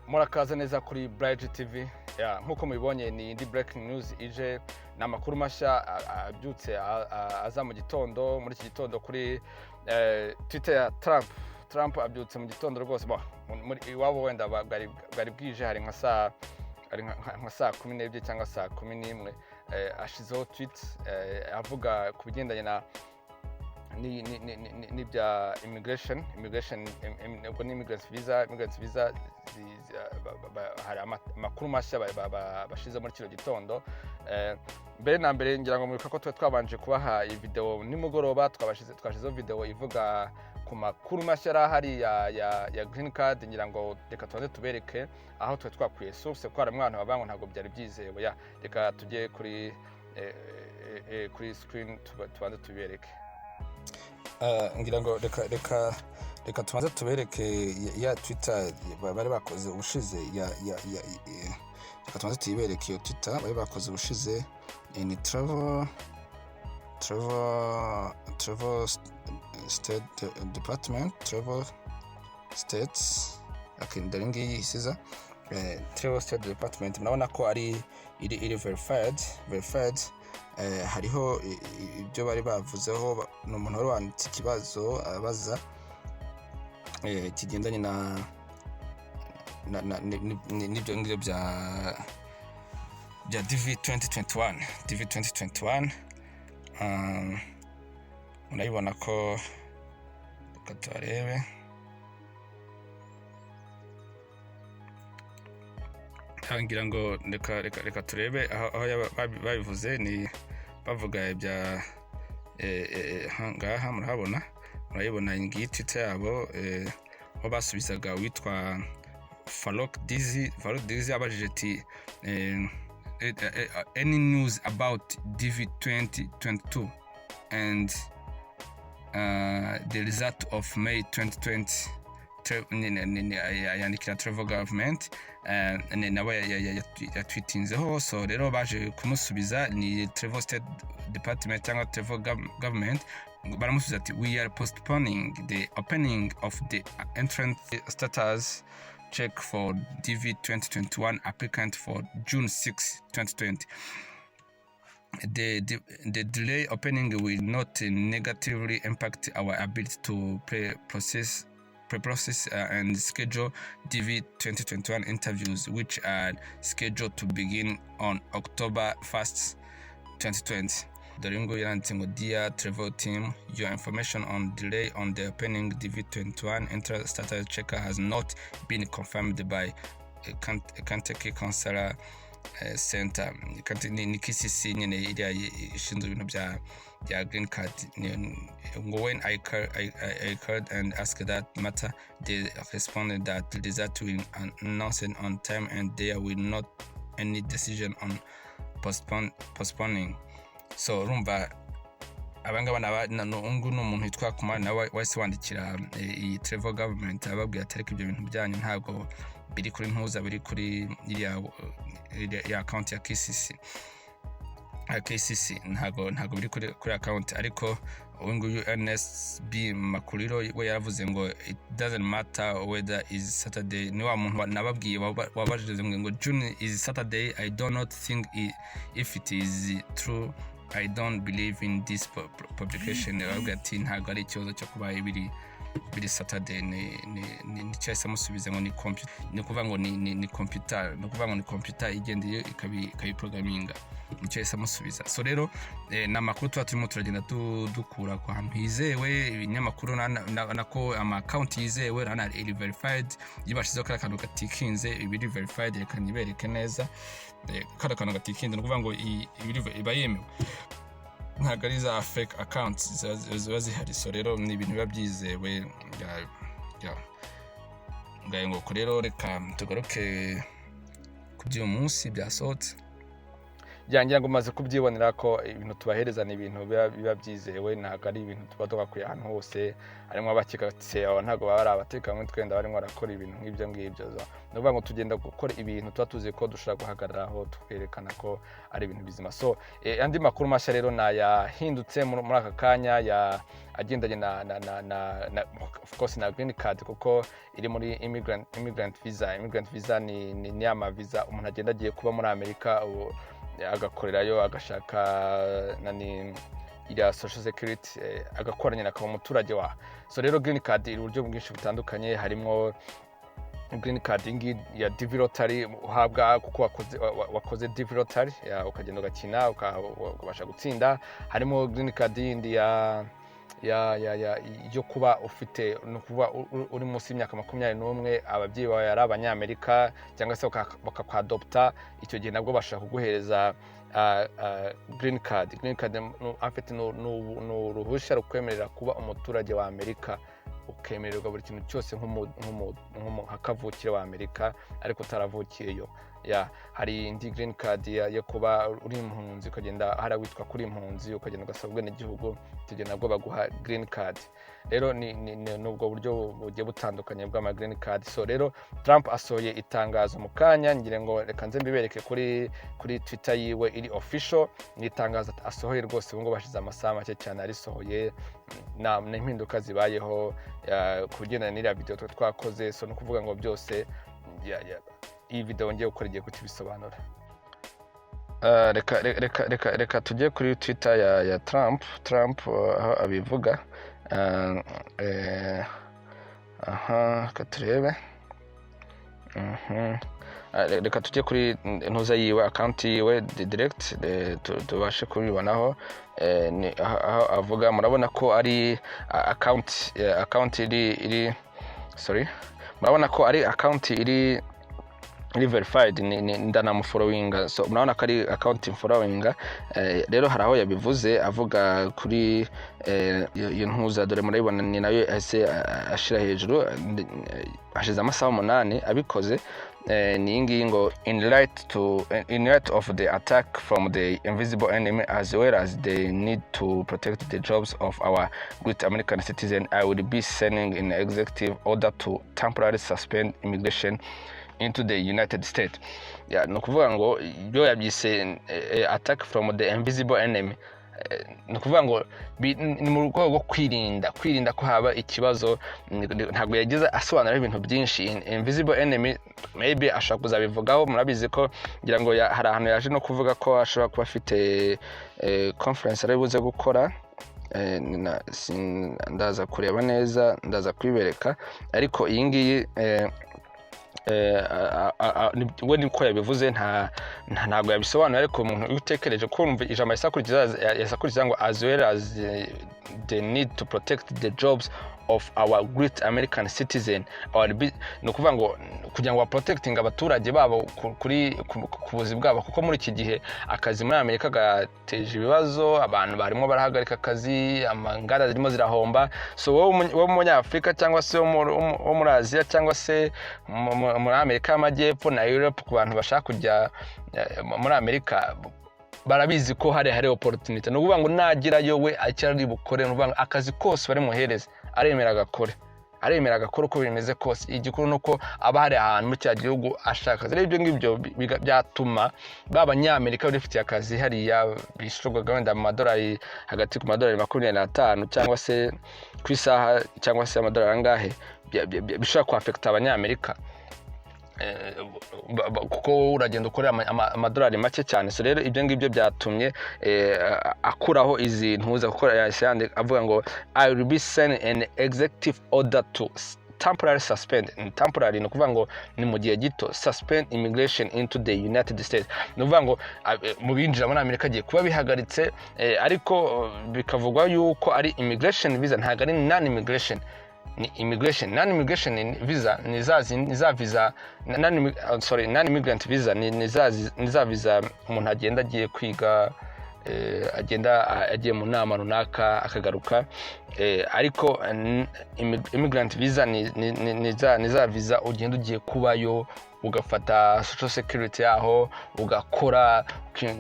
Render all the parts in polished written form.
murakaza neza kuri Bride TV. Nkuko mubibonye ni indi breaking news ije n'amakuru mashya abyutse aza mu gitondo muri iki gitondo kuri Twitter ya Trump abyutse mu gitondo rwose muri iwabo wenda bwari bwije hari nka saa 12 cyangwa saa 11 ashizeho tweet avuga ku bigendanye na ni bya immigration ubwo ni immigrant visa hari amakuru mashya bashize muri kino gitondo. Mbere na mbere ngira ngo mwibuka ko twabanje kubaha iyi video nimugoroba twashizeho video ivuga ku makuru mashya ahari ya green card. Ngira ngo reka tubanze tubereke aho twakwiye source ko hari mwana babango ntabwo byari byizewe. Reka tujye kuri screen tubanze tubereke. Ngira ngo reka tubanze tubereke ya Twitter bari bakoze ubushize reka tubanze tuyibereke iyo Twitter bari bakoze ubushize ni travel state department travel states ndaringi isiza travel state department. Mnabona ko ari iri verified. Hariho ibyo bari bavuzeho n'umuntu wari wanditse ikibazo abaza kigendanye n'ibyo ngibyo bya DV 2021 unayibona ko reka turebe ngira ngo reka turebe aho babivuze ni bavuga bya ngaha murayibona ngiyi Twitter yabo aho basubizaga witwa Farok Dizi abajije ati any news about DV 2022 and the result of May 2020 yandikira travel government nawe yatwitinzeho. So rero baje kumusubiza ni travel state department cyangwa travel government. Baramusubiza ati we are postponing the opening of the entrance status check for DV 2021 applicant for June 6, 2020. The delay opening will not negatively impact our ability to pre-process and schedule DV 2021 interviews, which are scheduled to begin on October 1st, 2020. Doringo yanting dear travel team, your information on delay on the opening DV 2021 enter status checker has not been confirmed by KUNTOKE Consular Center. Ni KCC nyine iriya ishinzwe ibintu bya green card. When I called and asked that matter, they responded that the result will announce it on time and there will not any decision on postponing. So rumva abangaba n'ungu n'umuntu witwa Kumar nawe wese wandikira iyi travel government ababwira atariko ibyo bintu byanyu ntabwo biri kuri ntuza biri kuri ya account ya KCC ntabwo biri kuri account. Ariko nguyu NSB Makuriro we yaravuze ngo it doesn't matter whether is Saturday. Ni wa muntu nababwiye wabajije ngo June is Saturday. I do not think if it is true. I don't believe in this publication. Ati ntabwo ari ikibazo cyo kuba biri Saturday. ni cyase musubiza ngo ni computer, ni kuvuga ngo ni computer igendeye ikabiprograminga. Ni cyase musubiza. So rero namakuru turimo turagenda dukura kwa hantu hizewe ibinyamakuru nako ama account yizewe rana iri verified. Yibashizeho kara kantu gatikinze ibiri verified reka nibereke neza kara kantu gatikinze no kuvuga ngo ibiri iba yemewe ntabwo ari za fake accounts ziba zihari. So rero ni ibintu biba byizewe ngaye ngo rero reka tugaruke ku by'uyu munsi byasohotse. byangira ngo maze kubyibonera ko ibintu tubahereza ni ibintu biba byizewe ntabwo ari ibintu tuba tugakwiye ahantu hose harimo abakikatse abo ntabwo baba ari abatekamwe twenda barimo barakora ibintu nk'ibyo ngibyo ni ukuvuga ngo tugenda gukora ibintu tuba tuzi ko dushobora guhagararaho tukerekana ko ari ibintu bizima. So andi makuru mashya rero nayahindutse muri aka kanya agendanye na of course na green card kuko iri muri immigrant visa ni ama visa umuntu agenda agiye kuba muri Amerika agakorerayo agashaka iriya social security agakoranya akaba umuturage wa. So rero green card iri uburyo bwinshi butandukanye harimo green card ya DV lottery uhabwa kuko wakoze DV lottery ukagenda ugakina ukabasha gutsinda. Harimo green card yindi yo kuba ufite no kuba uri munsi y'imyaka 21 ababyeyi bawe ari abanyamerika cyangwa se bakakwadopta icyo gihe nabwo bashaka kuguhereza green card afite no ruhushya rukwemerera kuba umuturage wa Amerika ukemererwa buri kintu cyose nk'akavukire wa Amerika ariko utaravukiyeyo. Hari indi green card yo kuba uri impunzi ukagenda harawitwa kuri impunzi ukagenda ugasabwa n'igihugu tugenda nabwo baguha green card. Rero nubwo buryo bugiye butandukanye bw'ama green card. So rero Trump asohoye itangazo mu kanya ngire ngo reka nze mbibereke kuri Twitter yiwe iri official ni itangazo asohoye rwose ngo bashize amasaha make cyane arisohoye n'impinduka zibayeho kugendana n'iriya video twakoze. So no kuvuga ngo byose iyi video ngiye gukora igiye kutibisobanura. Reka tujye kuri Twitter ya Trump aho abivuga. Katurebe. Reka tujye kuri ntuza yiwe account yiwe direct tubashe kubibonaho aho avuga. Murabona ko ari account iri sorry murabona ko ari account iri verified ndana following. So murabona ko ari account following. Rero hari aho yabivuze avuga kuri iyo ntuza dore murayibona ni nayo ese ashira hejuru hashize amasaha 8 abikoze. Ni ngiyi ngo in light of the attack from the invisible enemy as well as the need to protect the jobs of our great American citizen, I will be sending an executive order to temporarily suspend immigration into the United States. No kuvuga ngo byo yabyise attack from the invisible enemy. No kuvuga ngo ni mu rwego rwo kwirinda ko haba ikibazo. Ntabwo yagize asobanura ibintu byinshi. Invisible enemy maybe ashaka kuzabivugaho. Murabizi ko ngira ngo hari ahantu yaje no kuvuga ko ashobora kuba afite conference ari buze gukora. Ndaza kureba neza ndaza kwibereka ariko iyi ngiyi we niko yabivuze ntago yabisobanura ariko umuntu utekereje ko umva ijambo yasakuriza ngo as well as the need to protect the jobs of our great American citizen no kuvuga ngo kugira ngo protecting abaturage babo kuri kubuzi bwabo kuko muri iki gihe akazi muri Amerika gateje ibibazo abantu barimo barahagarika akazi amangara zirimo zirahomba. So wo mu Afrika cyangwa se wo muri Asia cyangwa se muri Amerika y'Amajyepfo na Europe ku bantu bashaka kujya muri Amerika barabizi ko hari opportunity. No kuvuga ngo nagirayo we acyari bukore no kuvuga akazi kose bari muhereze aremera agakora uko bimeze kose. Igikuru nuko aba hari ahantu mu cya gihugu ashaka. Rero ibyo ngibyo byatuma b'abanyamerika bafite akazi hariya bishobora gahunda mu madolari hagati ku madolari 25 cyangwa se ku isaha cyangwa se amadolari angahe bishobora kwafekta abanyamerika kuko uragenda ukorera amadolari make cyane. So rero ibyo ngibyo byatumye akuraho izi ntuza gukora yashyande avuga ngo I will be sending an executive order to temporarily suspend. Temporary no kuvuga ngo ni mu gihe gito suspend immigration into the United States. No kuvuga ngo mu binjira muri Amerika giye kuba bihagaritse ariko bikavugwa yuko ari immigration visa ntago ari non immigration. Ni immigration non immigration visa niza visa non immigrant visa niza visa umuntu agenda agiye kwiga agenda agiye mu nama runaka akagaruka ariko immigrant visa niza visa ugenda ugiye kubayo ugafata social security yaho ugakora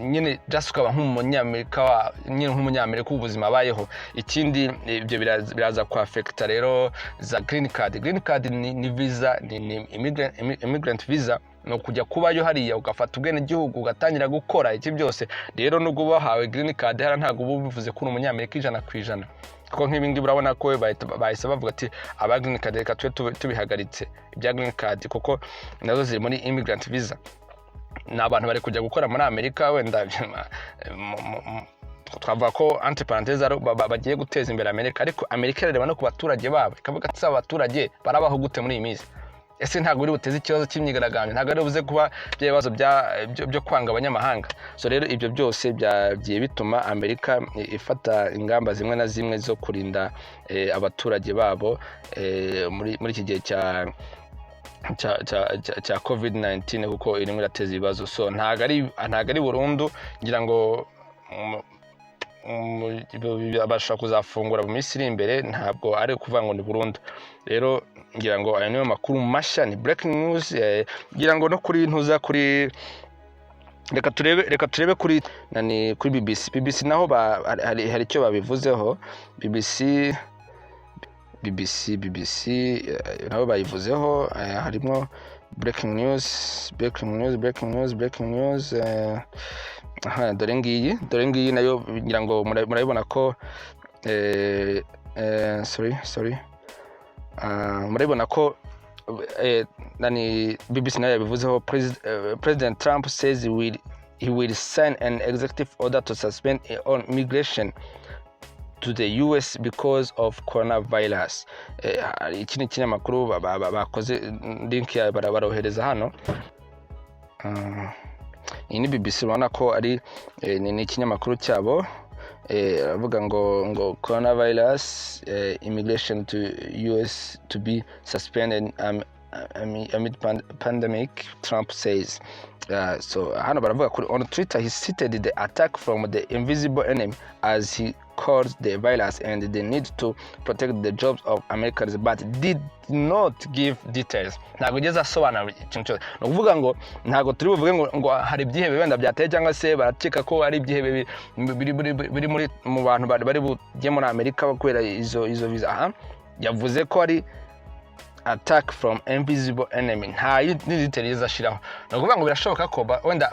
nyine just ukaba nk'umunyamerika nyine nk'umunyamerika ubuzima bayeho. Ikindi ibyo biraza ku affect rero za green card ni visa, ni immigrant visa, no kujya kubayo hariya ugafata ubwene gihugu ugatangira gukora iki byose. Rero nubwo bahawe green card hara ntago bubivuze ko umunyamerika 100%, kuko nk'ibindi urabona ko bahise bavuga ati aba green card reka tubihagaritse ibya green card, kuko nazo ziri muri immigrant visa. N'abantu bari kujya gukora muri Amerika, wenda twavuga ko entre parenthèses bagiye guteza imbere Amerika, ariko Amerika reba no ku baturage babo ikavuga ati abaturage barabaho gute muri iyi minsi. Ese ntago uri buteze ikibazo cy'imyigaragambyo, ntago ari buze kuba byebazo byo kwanga abanyamahanga. So rero ibyo byose byagiye bituma Amerika ifata ingamba zimwe na zimwe zo kurinda abaturage babo muri iki gihe cya COVID-19, kuko irimo irateza ibibazo. So ntago ari burundu, ngira ngo abasha kuzafungura mu minsi iri imbere, ntabwo ari kuvuga ngo ni burundu. Rero ngira ngo aya niyo makuru mashya, ni breaking news. Ngira ngo no kuri ntuza kuri reka turebe kuri BBC naho hari icyo babivuzeho. BBC nabo bayivuzeho, harimo breaking news. Dore ngiyi nayo ngira ngo murabibona ko murabibona ko BBC nayo yabivuzeho. President Trump says he will sign an executive order to suspend all migration to the US because of coronavirus. Iki ni kinyamakuru bakoze link ya barohereza hano. Iyi ni BBC, urabona ko ari ni ikinyamakuru cyabo. Avuga ngo coronavirus immigration to US to be suspended amid pandemic, Trump says. So hano baravuga kuri on Twitter, he cited the attack from the invisible enemy as he calls the virus and the need to protect the jobs of Americans, but did not give details. Ntago ugeze asobanura ikintu cyose. No kuvuga ngo ntago turi buvuge ngo hari ibyihebe wenda byateye cyangwa se barakeka ko ari ibyihebe biri muri mu bantu bari bujye muri Amerika bakwera izo visa. Yavuze ko ari attack from invisible enemy, nta details ashiraho. No kuvuga ngo birashoboka ko wenda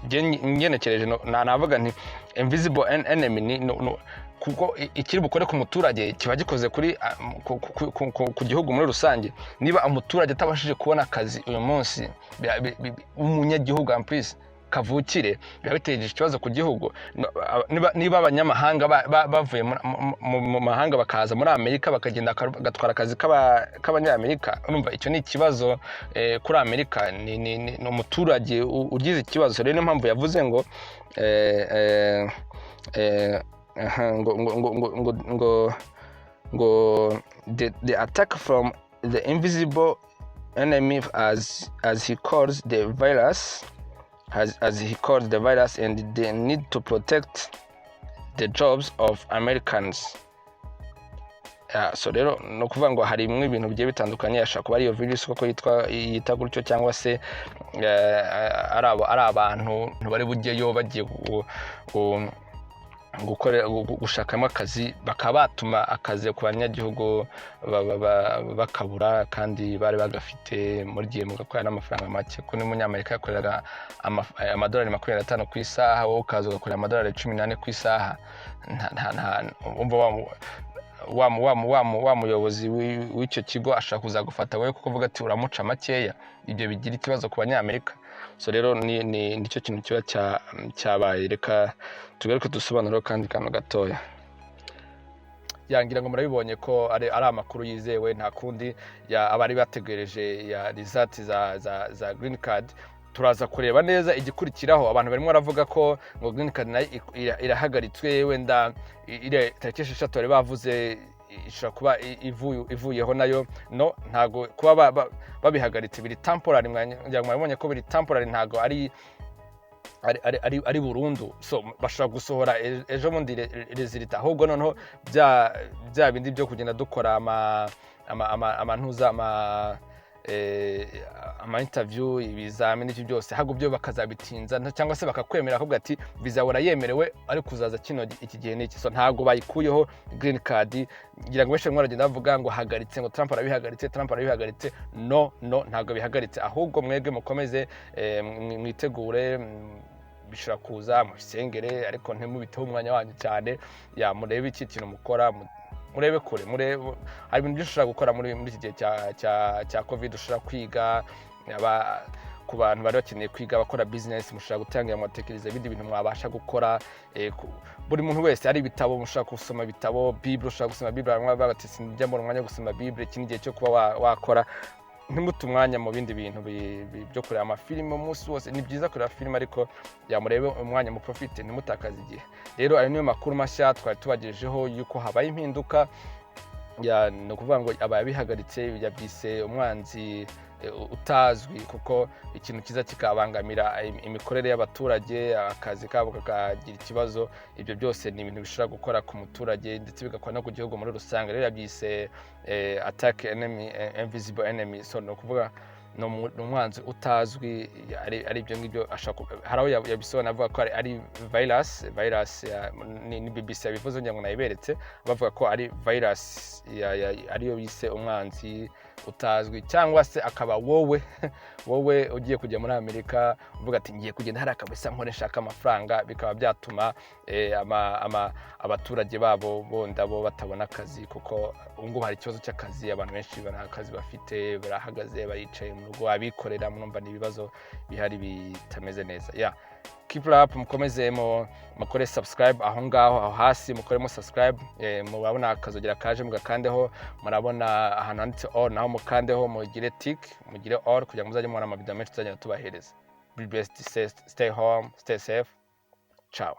ngenekereje navuga nti invisible enemy no kuko ikiri bukore ku muturage kiba gikoze kuri ku gihugu muri rusange. Niba umuturage atabashije kubona akazi uyu munsi, umunyagihugu amprise kavukire, byateje ikibazo ku gihugu. Niba abanyamahanga bavuye mu mahanga bakaza muri Amerika bakagenda gatwara akazi k'abanyamerika, urumva icyo ni ikibazo kuri Amerika. Ni umuturage ugize ikibazo. Rero niyo mpamvu yavuze ngo the attack from the invisible enemy as he calls the virus, and they need to protect the jobs of Americans. So rero no kuvuga ngo hari imwe ibintu bigiye bitandukanye, ashaka kuba ari iyo virus koko yita gutyo, cyangwa se ari abantu bari bujyeyo bagiye gushakamo akazi, bakaba batuma akazi ku banyagihugu bakabura, kandi bari bagafite muri gihe mugakorera n'amafaranga make. Ko ni umunyamerika yakorera amadolari 25 ku isaha, wowe ukaza ugakorera amadolari 18 ku isaha. Wa muyobozi w'icyo kigo ashaka kuzagufata wowe kuko uvuga ati uramuca makeya. Ibyo bigira ikibazo ku banyamerika. So rero nicyo kintu kiba cyabaye. Reka tugaruke dusobanura kandi kantu gatoya. Yangira ngo murabibonye ko ari amakuru yizewe, nta kundi abari bategereje ya result za green card. Turaza kureba neza igikurikiraho. Abantu barimo baravuga ko ngo green card nayo irahagaritswe, wenda ire tariki 6 bari bavuze ishobora kuba ivuyeho nayo. No, ntago kuba babihagaritse, biri temporary. Mwabonye ko biri temporary, ntago ari burundu. So bashaka gusohora ejo bundi result, ahubwo noneho bya bindi byo kugenda dukora amantuza ama interview ibizamini n'ibyo byose ahubwo byo bakazabitinza cyangwa se bakakwemera akavuga ati visa warayemerewe ariko kuzaza kino iki gihe n'iki so ntago bayikuyeho green card ngira ngo benshi mwaragenda bavuga ngo hagaritse ngo Trump arabihagaritse no ntago bihagaritse ahubwo mwebwe mukomeze mwitegure bishira kuza musengere ariko ntimubiteho umwanya wanyu cyane ya murebe iki kintu mukora murebe kure hari ibintu byinshi ushobora gukora muri iki gihe cya covid ushobora kwiga ku bantu bari bakeneye kwiga bakora business mushobora gutangira mwatekereza ibindi bintu mwabasha gukora buri muntu wese ari ibitabo mushobora gusoma ibitabo Bible ushobora gusoma Bible bati sinjya mu mwanya wo gusoma Bible ikindi gihe cyo kuba wakora ntimutu umwanya mu bindi bintu byo kureba amafilime umunsi wose ni byiza kureba filime ariko yamurebe umwanya mu profite ntimutakaze igihe rero ayo niyo makuru mashya twari tubagejejeho yuko habaye impinduka no kuvuga ngo abaye bihagaritse yabyise umwanzi utazwi kuko ikintu kiza kikabangamira imikorere y'abaturage akazi kabo kakagira ikibazo ibyo byose ni ibintu bishobora gukora ku muturage ndetse bigakora no ku gihugu muri rusange rero yabyise attack enemy invisible enemy so no kuvuga no umwanzi utazwi ari ibyo ngibyo haraho yabisobanura avuga ko ari virus ni BBC yabivuze ngira ngo nayiberetse bavuga ko ari virus ariyo bise umwanzi utazwi cyangwa se akaba wowe ugiye kujya muri Amerika uvuga ati ngiye kugenda hari akabisa nkoresha amafaranga bikaba byatuma abaturage babo bondabo batabona akazi kuko ngo hari ikibazo cy'akazi abantu benshi barakazi bafite barahagaze baricaye mu rugo abikorera mwumva nibibazo bihari bitameze neza keep up mukomeze mukore subscribe aho ngaho aho hasi mukoremo subscribe murabona akazogera kaje mugakandeho murabona ahantu handitse all naho mukandeho mugire tick mugire all kugira ngo muzajye mubona amavideo menshi tuzajya tubahereza be blessed, stay home, stay safe, ciao.